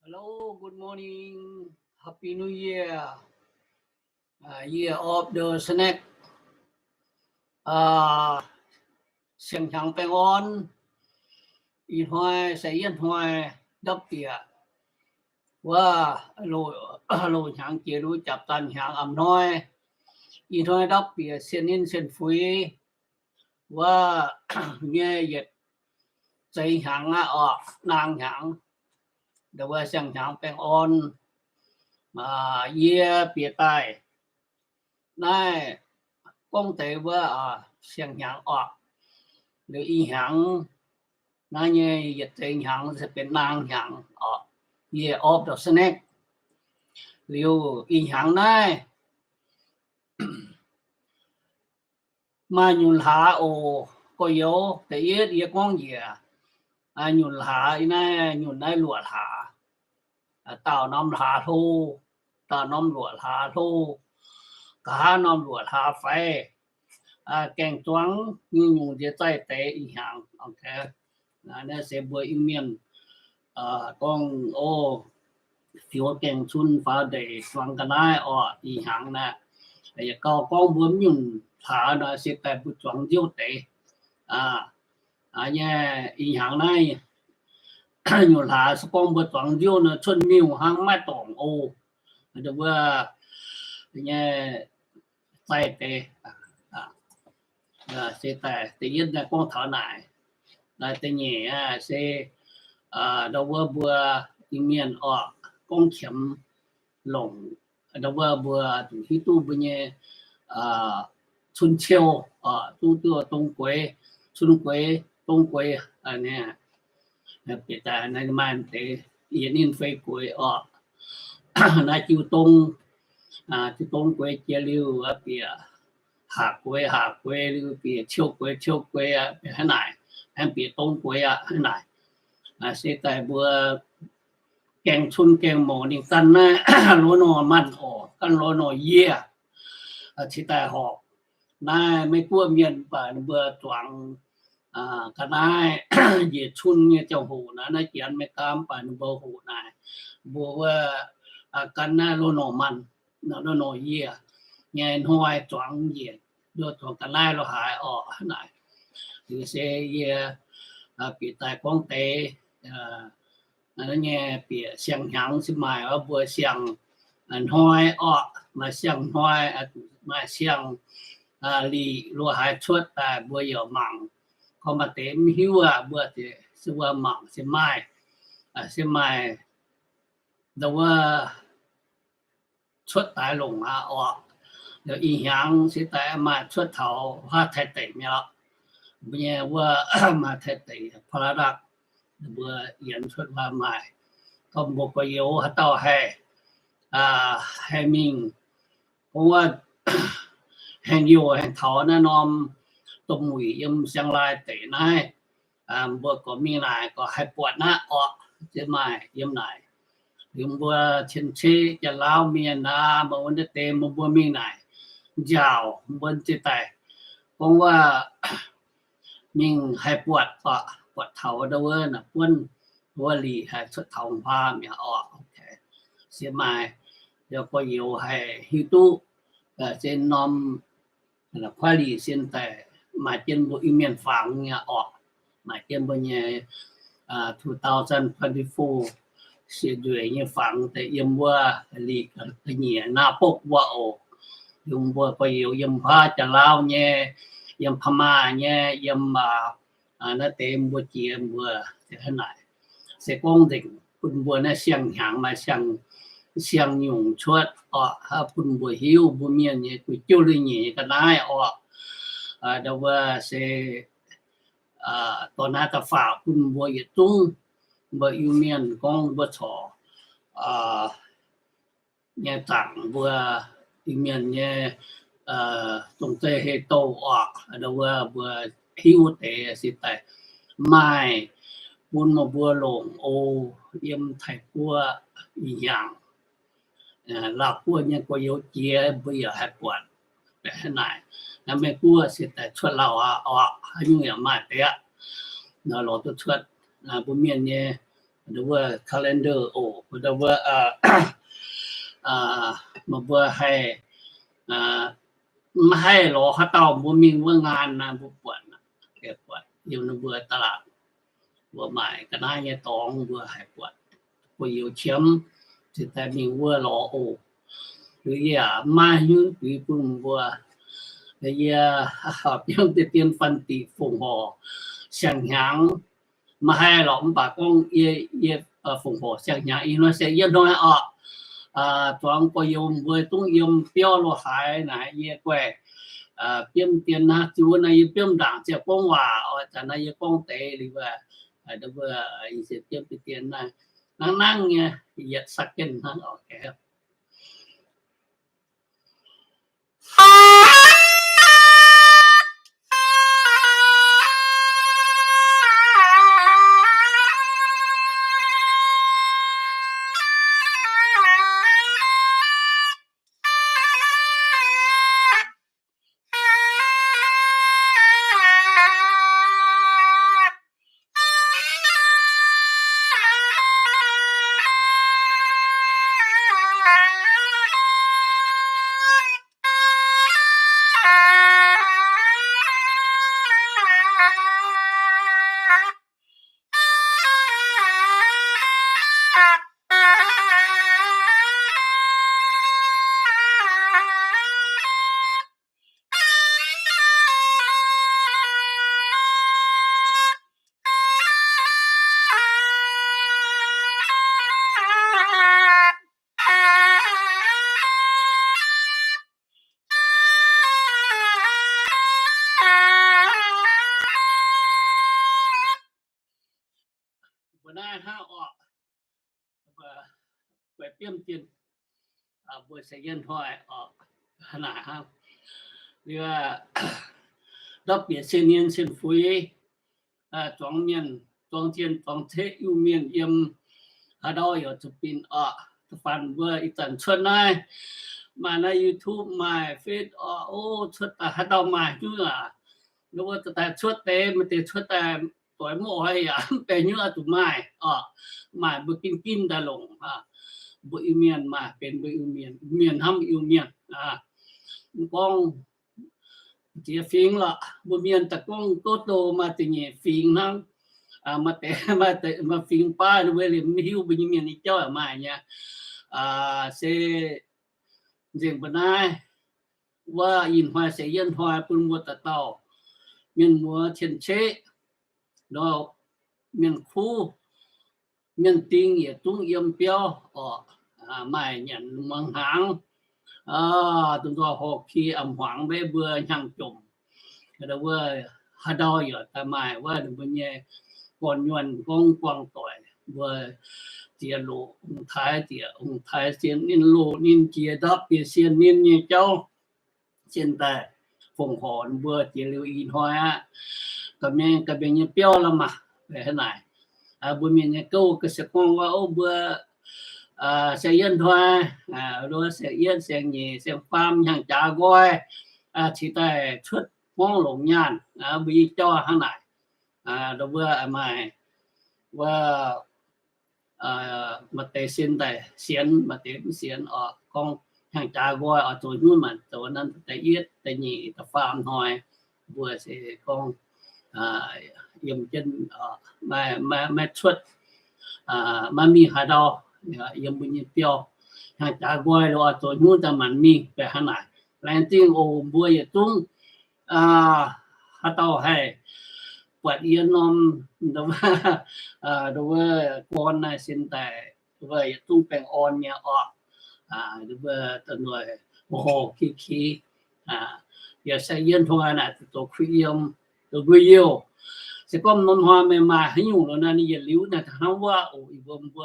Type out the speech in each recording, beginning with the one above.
Hello, good morning. Happy New Year. Year of the Snake. Uh, Xiang Chang Peng On. In Hoài sẽ yên hoài đắp tỉa. Và lô nhang kia lô chạp tàn nhang ẩm nói. In Hoài đắp tỉa xin in xin phui. Và nghe dịch dây nhang ở nàng nhang. Đó là Xiang Chang Peng On. Year bịa tài. Này, công tế với Xiang Chang ở. Nếu ý hạng nó như dịch tình hạng sẽเป็นนางhạng ở Year of the Snake. Nếu ý hạng này mà nhùn hạ ồ có yếu thì ít ý con gì nhùn hạ này nhùn này luộc hạ tạo nóm hạ thu tạo nóm luộc hạ thu cả nóm luộc hạ phải kèn choáng như nhùn chế tay tế ý hạng ok nó sẽ bởi ý miền con ô phiếu kèn xuân phá để choáng cái này ở ý hạng này để có con vốn nhùn thả nó sẽ tại bút choáng diêu tế nha ý hạng này nhùn thả sẽ con bút choáng diêu nó xuân miêu hạng mai tổng ô được vừa nha tay tế sẽ tại tự nhiên là con thở này là tự nhiên sẽ đâu vừa miền ở con kiếm lồng đâu vừa khi tu bây giờ xuân chiều tu đông quế xuân quế đông quế nè bây giờ này mà để yên yên phê quế là chiều đông quế chia liu ở bìa hạ quế liu bìa chiều quế thế này em bìa đông quế thế này sẽ tại vừa kèn xuân kèn mỏ đi căn lúa nọ mặn căn lúa nọ dìa chỉ tại họ nay mấy cua miền và vừa choáng cái này dễ xuân như châu hồ nó chỉ ăn mấy cam và vừa hồ này vừa căn lúa nọ mặn nó nọ dìa nghe hoài choáng dìa rồi choáng cái này nó hại này thì sẽ bị tại quang tế nó nghe bị xiang hạng xin mày ở vừa xiang hoài mà xiang hoài mà xiang lì lúa hai chuột tại vừa giờ mảng còn mà tế hiu vừa thì vừa mảng xin mày đâu chuột tại lồng rồi ý hạng sẽ tại mà chuột thầu hoa thay tẩy nhở bây giờ vừa mà thay tẩy phá đặc vừa diễn xuất vào mày có một cái yếu tao hay mình cũng hàng nhiều hàng thọ nó nom tôm mùi yếm sang lai tệ này vừa có mình này có hai quạt trên mày yếm này yếm vừa trên chế cho lao miền mà vấn đề tên một vừa mình này giàu vấn đề tài cũng mình hai quạt thầu đâu là quân vừa lì hay xuất thầu hoa mẹ ok sẽ mai giờ có nhiều hay hiu tu trên nom là khoa lì trên tại mà trên bộ email phẳng nhà mà trên bộ nhà 2024 sẽ đuổi như phẳng tại yếm qua lì cái nhẹ na bốc qua dùng vừa có nhiều yếm hoa chả lao nhé yếm pama nhé yếm nó tên vừa chia vừa thế này sẽ công định quân vừa nó xiang hạng mà xiang nhung chuột quân vừa hiu vừa miền như cái chiêu linh nhỉ cái này đâu sẽ còn hai cái pháo quân vừa nhiệt tung vừa yêu miền con vừa thọ nhà tặng vừa yêu miền như tổng thể hệ tổ đâu vừa hiu tế sẽ tại mai buôn một bữa lồng yếm thạch cua dạng là cua như có yếu chia bây giờ hạt quạt thế này là mấy cua sẽ tại xuất lào như là mai té nó lọt xuất là bữa miền như หรือว่า calendar โอ้หรือว่ามาเบื่อให้ไม่ให้รอเขาเต่าบ่มีเมื่องานนะบ่ปวดนะแกปวดอยู่ในเบื่อตลาดบัวใหม่ก็น่าจะตองเบื่อให้ปวดปวดอยู่เฉียมสิแต่มีเบื่อรอโอ้หรืออย่ามายืนปีปุ่มบัวอย่ายังจะเตรียมฟันตีฝงหอเสียงหางมาให้หลอมปากกงฝงหอเสียงหางอีน้อยเสียเยอะน้อยอ่ะtoàn có dùng với tung dùng标lo hải này ye quay biếm tiền na chú này biếm đảng sẽ quang hòa ở chỗ này quang tệ đi về đó vừa sẽ biếm tiền này năng năng nghe yết sắc kinh năng ở cái bữa nay ha ọ về biếm tiền buổi sẽ yên thoại ở nãy ha như đặc biệt sinh niên sinh phui trong miền trong thiên trong thế yêu miền yếm đôi ở chụp pin phần vừa ít tận xuân này mà na YouTube mà Facebook ô xuất đau mà chứ lúc đó ta xuất tế mà tế xuất tuổi mùa hay về như là tụi mà bữa kim đã lồng bữa yêu miền màเป็นbữa yêu miền ham yêu miền con chỉ phim là bữa miền ta con tốt đồ mà tự nhiên phim nó mà phim pa nó về liền hiu bữa miền đi chơi ở mà nha sẽ riêng bữa nayว่ายินหอยเสียนหอยปุ่นมัวตะเต่าเมียนมัวเทียนเชดอกเมียนคู่เมียนติงอย่าตุ้งเยี่ยมเปียวไม่หยันมังหางตัวตัวหอกขี้อำหวังเบื่อเบื่อยังจมก็ว่าฮัดดอยอยู่แต่ไม่ว่าเดี๋ยวนี้ก่อนยวนกงกวางต่อยว่าเจียโลองท้ายเจียองท้ายเสียนนินโลนินเจียดับเปียเสียนนินเนี่ยเจ้า现在凤凰我第六一团个面个边也标了嘛来来不面也够个是光ว่าโอ้เบื่อเสียน团รู้เสียนเสียงนี่เสียงฟาร์มอย่างจาก้อยที่ได้ชุดมองหลงยานวิจ้าข้างไหนเราเบื่อไม่ว่ามาเตะเสียนแต่เสียนมาเตะเสียนกองhàng trà voi ở chỗนู้นมันตัวนั้นแต่เอียดแต่นี่แต่ฟาร์มหอยบัวเสกองยมจันมาชุดมามีหาดอยมบุญเปียวhàng trà voiเราตัวนู้นแต่มันมีไปขนาดแรงจริงโอ้บัวอย่าตุ้งหาดให้ปวดเอียนนมดูว่าก้อนในสินแต่ดูว่าอย่าตุ้งแปลงอ่อนเนี่ยหรือว่าตัวหน่วยโอ้โหขี้อย่าใช้เย็นทั่วน่ะตัวคุยยมตัวกุยโยสิก็นนหัวไม่มาให้ยุ่งแล้วนะนี่อย่าลิ้วนะถ้าว่าโอ้ยบ่บ่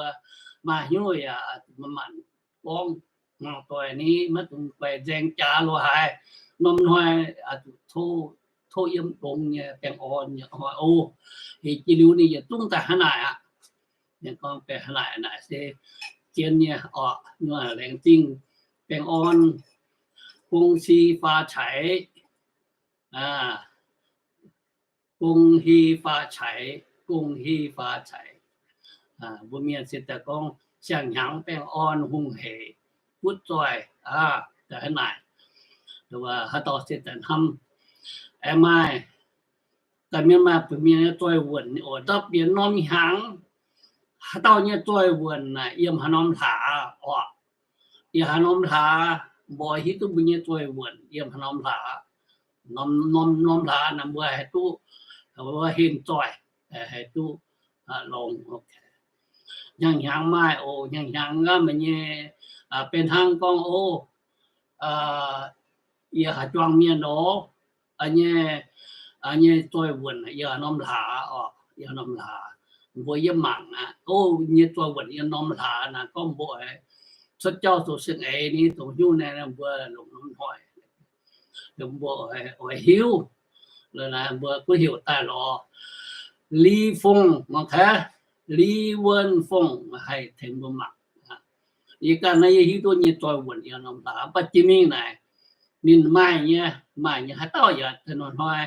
มายุ่งมันป้องตัวนี้มันต้องไปแจงจ่าโลหายนนหัวโทยมตรงเนี่ยแปลงอ่อนเนี่ยโอ้เฮจิลิ้วนี่อย่าตุ้งแต่ขนาดเนี่ยก็ไปขนาดน่ะสิเจียนเนี่ยเนื้อแรงจริงแปลงอ่อนกงชีฟ้าไฉกงฮีฟ้าไฉกงฮีฟ้าไฉ บ่มีสิแต่ของเสียงหยังแป้งอ่อนหุงเหพุดจอยแต่ให้ไหนหรือว่าถ้าต่อสิแต่ทำไอ้ไม้แต่มีมาเป็นมีตัววนโอ้ดับเปลี่ยนน้อมหางถ้าต่อเนี่ยตัววนน่ะเอี่ยมหน้อมถาอีหน้อมถาบ่ฮิตุบุญเนี่ยตัววนเอี่ยมหน้อมถาน้อมถานำบ่ให้ตู้ว่าเห็นจอยให้ตู้ลงโอเคยังยังไม่โอ้ยังยังก็มันเนี่ยเป็นทางกองโอ้อย่าจวงเมียนโออันนี้ตัววนอย่าน้อมถาอย่าน้อมถาบ่ยมั่งโอ้เนี่ยตัววนอย่าน้อมถานะก็บ่สุดเจ้าสุดสิ่งไอ้นี่ต้องอยู่ในนั้นบ่ลงน้ำห้อยลงบ่ไอ้หิวเลยนะบ่ก็หิวตายรอลีฟงมาแท้ลีเวินฟงให้ถึงบ่มักอีกอันในฮิตัวนี้ตัววนอย่าน้อมถาปัจจิมิไหนนินไม่เนี่ยให้ต่ออย่าถนนห้อย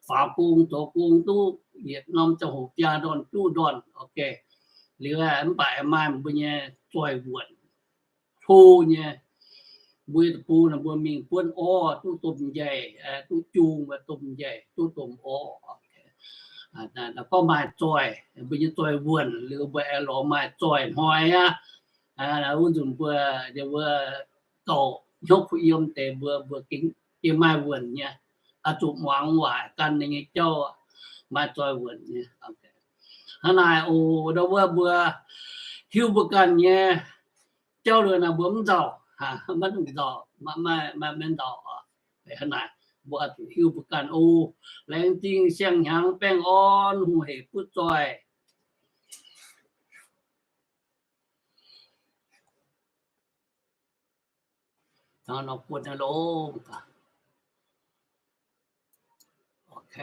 ฝาปูงตัวปูงตู้เหยียดน้อมจะหกยาดอนตู้ดอนโอเคหรือว่าอันไปมามันเนี่ยตัววนทูเนี่ยบุยปูนะบัวมิงปวนอ้อตู้ตุ่มใหญ่ตู้จูงมาตุ่มใหญ่ตู้ตุ่มอ้อแล้วก็มาจอยบุยจอยวนหรือบุยหล่อมาจอยหอยแล้วอุ่นจุ่มบัวเดี๋ยวบัวโตยกยมแต่บัวกิ้งยังมาวนเนี่ยจุ่มหวังหวายกันอย่างเงี้ยเจ้ามาจอยวนเนี่ยโอเคฮะนายโอ้เดี๋ยวบัวหิวบุกันเนี่ยเจ้าเลยนะบัวมันเจ้ามันต่อมาเป็นต่อไปขนาดบัวหิวบุกันโอ้แรงจริงเสียงหางแป้งอ่อนหูเหพุดจอยทางนอกปวดนะโลโอเค